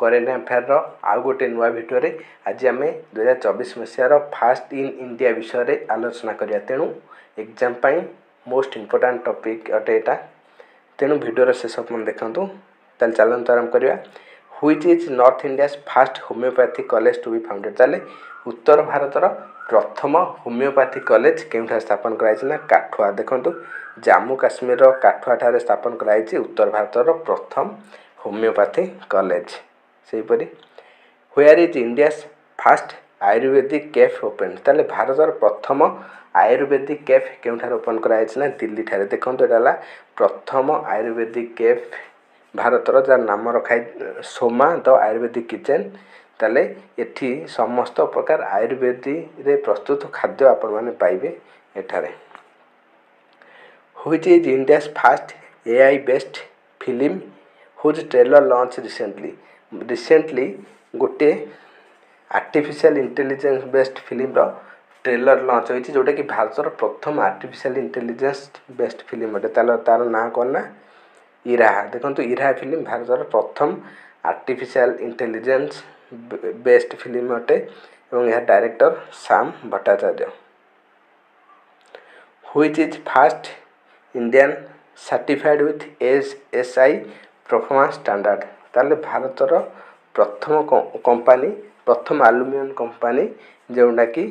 Current affair आउ गोटे नुआ भिडियो रे आज आम 2024 मसीहार फास्ट इन इंडिया विषय आलोचना करिया। तेणु एग्जाम पाई मोस्ट इम्पोर्टाट टॉपिक अटे यहाँ। तेणु भिडियो शेष पर्यंत देखु। ताले चलते आरंभ करिया। Which is North India first homeopathic college to be founded. ताले उत्तर भारतर प्रथम होमियोपैथिक कॉलेज केउठा स्थापन कराई ना काठुआ। देखो जम्मू काश्मीर काठुआ ठारे स्थापन कराई उत्तर भारतर प्रथम होमियोपैथिक कॉलेज। सेहीपरि where is India first ayurvedic cafe open. ताले भारतर प्रथम आयुर्वेदिक कैफ केउठार ओपन कराई ना दिल्ली ठारे। देखो यहाँ प्रथम आयुर्वेदिक कैफ भारतर जार नाम रखाई सोमा द आयुर्वेदिक किचेन। ताले एठी समस्त प्रकार आयुर्वेदिक रे प्रस्तुत खाद्य आपण माने पाइबे एठारे। Which is India first AI based film whose trailer launch recently गोटे आर्टिफिशियल इंटेलिजेंस बेस्ड फिल्म रो ट्रेलर लॉन्च होइछि जोटा कि भारतर प्रथम आर्टिफिशियल इंटेलिजेंस बेस्ड फिल्म अटे। तार ना कौन ना इराहा। देखो इराहा फिल्म भारतर प्रथम आर्टिफिशियल इंटेलिजेंस बेस्ड फिल्म अटे और यह director Shyam Bhattacharya. Which is fast Indian certified with ASI performance standard. ताले भारतर प्रथम कंपनी प्रथम एल्युमिनियम कंपनी जोटा कि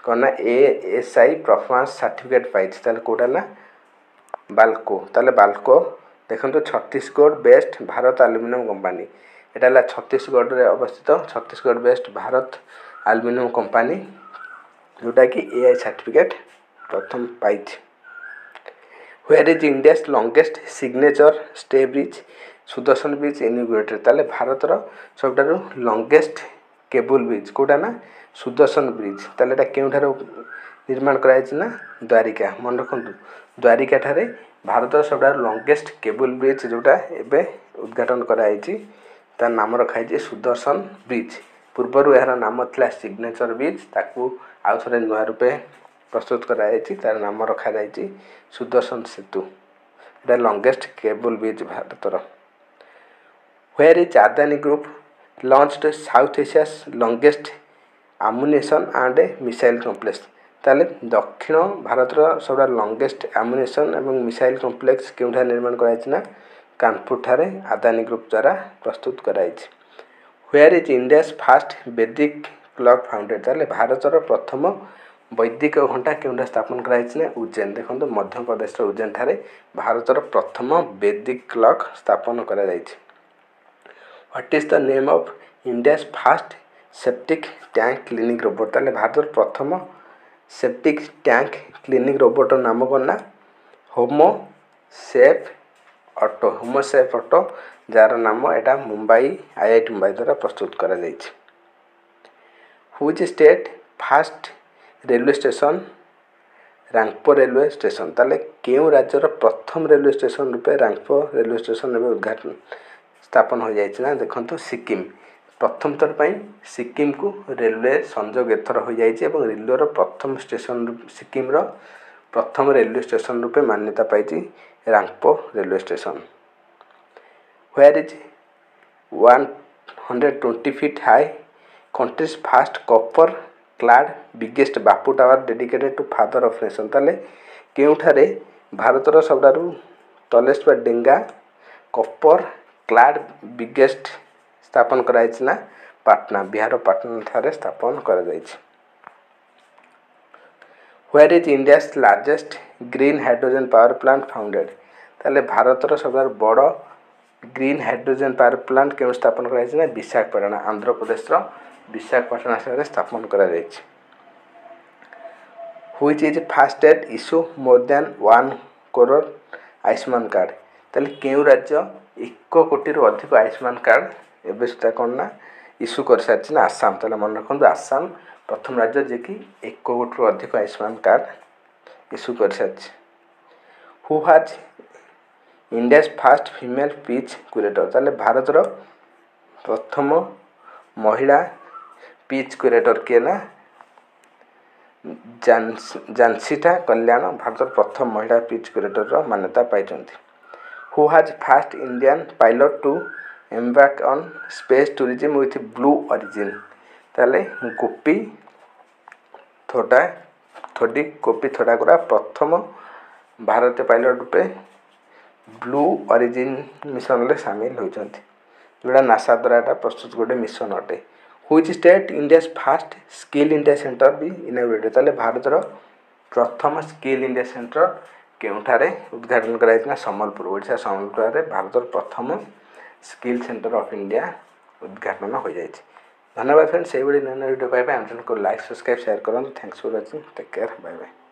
कौन ना एएसआई परफॉर्मेंस सर्टिफिकेट पाई। ताले कोटा ना बाल्को। ताले बाल्को देखो Chhattisgarh best Bharat aluminium company. यहाँ छत्तीसगढ़ रे अवस्थित Chhattisgarh best Bharat aluminium company जोटा कि एआई सर्टिफिकेट प्रथम पाई। Where is India longest signature stay bridge Sudarshan bridge inaugurated. ताले भारतर सबटारू लॉन्गेस्ट केबल ब्रिज कोटा ना सुदर्शन ब्रिज। ताले एटा केउठार निर्माण कराई ना द्वारिका। मन रखु द्वारिका ठारे भारतर सबटारू लॉन्गेस्ट केबल ब्रिज जोटा एबे उद्घाटन कराई। तार नाम रखाई सुदर्शन ब्रिज। पूर्वर यार नाम थिला सिग्नेचर ब्रिज ताकू आउ थरे नुआ रूपे प्रस्तुत कराई। तार नाम रखा जाई सुदर्शन सेतु। एटा लॉन्गेस्ट केबल ब्रिज भारतर। Where is Adani group launched south Asia's longest ammunition and missile complex. ताले दक्षिण भारतर सबटा लॉन्गेस्ट आम्युनिशन एवं मिसाइल कॉम्प्लेक्स केउठा निर्माण कराई ना कानपुर ठारे अदानी ग्रुप द्वारा प्रस्तुत कराई। व्हेयर इज इंडिया फास्ट वैदिक क्लॉक फाउंडेड। ताले भारतर प्रथम वैदिक घंटा केउठा स्थापन कराई ना उज्जैन। देखो मध्य प्रदेश उज्जैन ठारे भारतर प्रथम वैदिक क्लॉक स्थापन करा जाई। What is the name of India fast septic tank cleaning robot. ताले भारतर प्रथम सेप्टिक टैंक क्लीनिंग रोबोट नाम कौन ना होमो सेफ ऑटो जार नाम एटा मुंबई आईआईटी मुंबई द्वारा प्रस्तुत करा जाइछि। Which state first railway station Rangpo railway station. ताले केउ राज्यर प्रथम रेलवे स्टेशन रूपे रांगपो रेलवे स्टेशन एवं उद्घाटन स्थापन हो जाइछि ना देखंतु सिक्किम। प्रथम थर पई सिक्किम को रेलवे संजोग एथर हो जाइछि एवं रेलवे प्रथम स्टेशन सिक्किम रो प्रथम रेलवे स्टेशन रूपे मान्यता पाइछि Rangpo railway station. Where is 120 feet high countries first copper clad biggest Bapu tower dedicated to father of nation. ताले केउठारे भारतर सबटारू तलेस्ट डेंगा कॉपर क्लाड बिगेस्ट स्थापन कराई ना पाटना बिहार पाटना ठारे स्थापन करा जाइछि। Where is India largest green hydrogen power plant founded. ताले भारतर सबटारू बड़ ग्रीन हाइड्रोजन पावर प्लांट केउ स्थापन कराई ना विशाखापट्टनम आंध्र प्रदेश रो विशाखापट्टनम शहर स्थापन करा जाइछि। Which is first to issue more than 1 crore Ayushman card. ताले केउ राज्य 1 कोटी रु अधिक आयुष्मान कार्ड एबे सुधा कौन ना इश्यू कर सारिछि ना आसाम। ताले मन रखु आसाम प्रथम राज्य जे कि 1 कोटी रु अधिक आयुष्मान कार्ड इश्यू कर सारिछि। Who has India first female pitch curator. ताले भारतर प्रथम महिला पिच क्यूरेटर किए ना जानसीटा कल्याण भारत प्रथम महिला पिच क्यूरेटर मान्यता पाई। Who has first Indian pilot to embark on space tourism with Blue Origin ताले गोपी थोड़ी गोपी थोड़ागुड़ा प्रथम भारतीय पायलट रूपे ब्लू ऑरिजिन मिशन रे सामिल होइछन्ति जोड़ा नासा द्वारा प्रस्तुत गोटे मिशन अटे which state India fast skill India centre भी इनॉग्रेटेड ताले भारतर प्रथम स्किल इंडिया सेंटर केउठारे उद्घाटन कराइछना सम्बलपुर ओडिशा सम्बलपुर रे भारतर प्रथम स्किल सेंटर ऑफ इंडिया उद्घाटन हो जाइए। धन्यवाद फ्रेंड्स, से वीडियो नया वीडियो पाइबा हम चैनल को लाइक सब्सक्राइब शेयर करूँ। Thanks for watching, take care, bye bye.